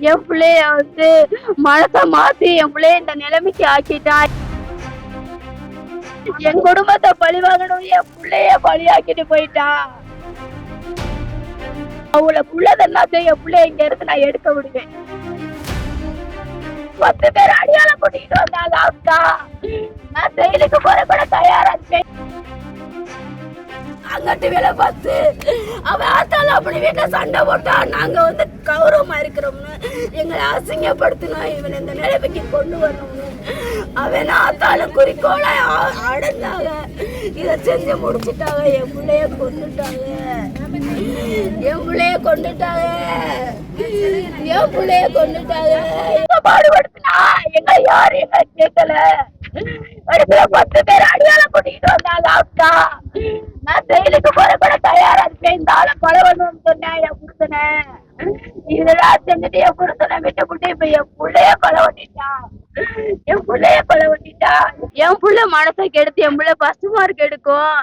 என் பிள்ளைய மனச மாத்தி என் பிள்ளைய இந்த நிலைமைக்கு ஆக்கிட்டான். என் குடும்பத்தை பழி வாங்கணும் என் பிள்ளைய பழியாக்கிட்டு போயிட்டான். அவளுக்கு உள்ளதெல்லாம் என் பிள்ளைய இங்க இருந்து நான் எடுக்க விடுவேன். 10 பேர் அடியாளம் கூட்டிட்டு வந்தாங்க அக்கா. நான் செயலுக்கு போற கூட தயாரா இருக்கேன். அங்கிட்டு வேலை பார்த்து அவன் ஆத்தால அப்படி வீட்டுல சண்டை போட்டா நாங்க கௌரவமா இருக்கிறோம்னு எங்களை அசிங்கப்படுத்தணும், இவன் இந்த நிலைமைக்கு கொண்டு வரணும்னு அவன் ஆத்தாலும் குறிக்கோளை அடைஞ்சாங்க. இதை செஞ்சு முடிச்சுட்டாங்க. என் பிள்ளைய கொண்டுட்டாங்க. பாடுபடுத்தினா எங்க யாரும் எங்க கேட்கல. 10 பேர் அடியாளம் கூட்டிட்டு வந்தாங்க அக்கா. நான் செயலுக்கு போற கூட தயாரா இருக்கேன். இந்த ஆளை கொலை பண்ணணும்னு சொன்னேன் என் புருஷனை. இதெல்லாம் செஞ்சுட்டு என் புருஷனை விட்டு விட்டு இப்ப என் புள்ளைய கொலை பண்ணிட்டான். என் புள்ள மனசை கெடுத்து என் புள்ள பஸ் மார்க் எடுக்கும்.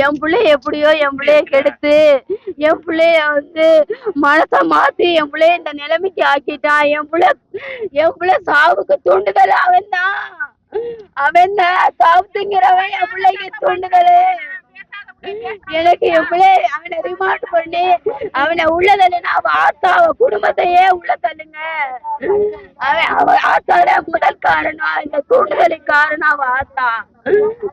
என் புள்ள எப்படியோ என் புள்ளைய கெடுத்து என் புள்ளைய மனச மாத்தி என் புள்ளைய இந்த நிலைமைக்கு ஆக்கிட்டான். என் புள்ள சாவுக்கு தூண்டுதல் அவன் தான் சாவுங்கிறவன் என் பிள்ளைக்கு தூண்டுதல். எனக்கு என் பிள்ளை அவனை ரிமாண்ட் பண்ணி அவனை உள்ள தள்ளுனா அவ ஆத்தா அவ குடும்பத்தையே உள்ள தள்ளுங்க. அவ ஆத்தால முதல் காரணம், இந்த தூண்டுதலுக்கு காரணம் அவ ஆத்தா.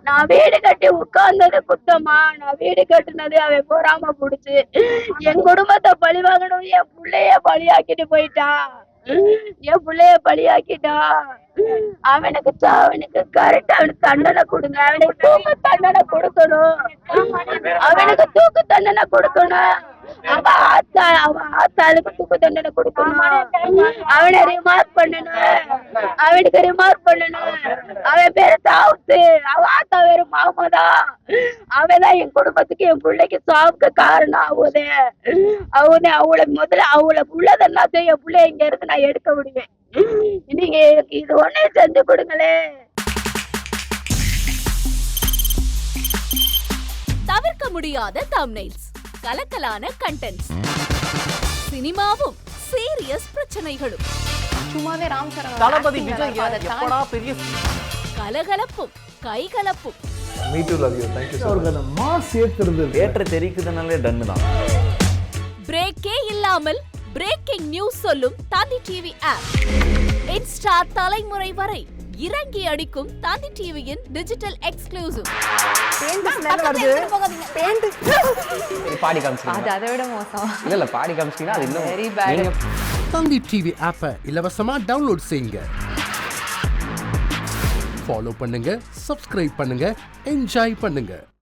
நான் வீடு கட்டி உட்கார்ந்தது குத்தமா? நான் வீடு கட்டுனது அவன் பொறாம புடிச்சு என் குடும்பத்தை பழி வாங்கணும் என் பிள்ளைய பழியாக்கிட்டு போயிட்டான். என் பிள்ளைய பழியாக்கிட்டா. அவனுக்கு கரெக்டா அவனுக்கு தண்டனை கொடுங்க. அவனுக்கு தூக்கு தண்டனை கொடுக்கணும். அவன் ஆத்தாளுக்கு தூக்கு தண்டனை கொடுக்கணும். அவனை ரிமார்க் பண்ணணும். அவன் பேரு தாவுத்து, அவ ஆத்தா பேரு மாமதா. அவதான் என் குடும்பத்துக்கு என் பிள்ளைக்கு சாவுக்கு காரணம் ஆகுது. அவளை முதல்ல அவளுக்கு உள்ளதெல்லாம் என் பிள்ளைய இங்க இருந்து நான் எடுக்க விடுவேன். நீங்க இது ஒன்னே செஞ்சு கொடுங்களே. தவிர்க்க முடியாத தம்ப்நெயில்ஸ், கலக்கலான கண்டென்ட்ஸ், சினிமாவும் சீரியஸ் பிரச்சனைகளும், சும்மாவே ராம் சரண் தளபதி விஜய் எப்படா பெரிய கலகலப்பும் கைகலப்பும். Me too love you. Thank you. அவர்களை மாஸ் ஏத்துறது தியேட்டர் தெரிக்குதுனாலே டன் தான். பிரேக்கே இல்லாமல் பிரேக்கிங் நியூஸ் சொல்லும் தந்தி டிவி ஆப். இன்ஸ்டா தலைமுறை வரை இறங்கி அடிக்கும் தந்தி டிவியின் டிஜிட்டல் எக்ஸ்க்ளூசிவ். பாடி காமிச்சீங்க. அது அதை விட மோசம். இல்ல பாடி காமிச்சீங்கன்னா அது இன்னும் வெரி பேட். தந்தி டிவி ஆப்பை இலவசமா டவுன்லோட் செய்யுங்க. ஃபாலோ பண்ணுங்க, சப்ஸ்கிரைப் பண்ணுங்க, என்ஜாய் பண்ணுங்க.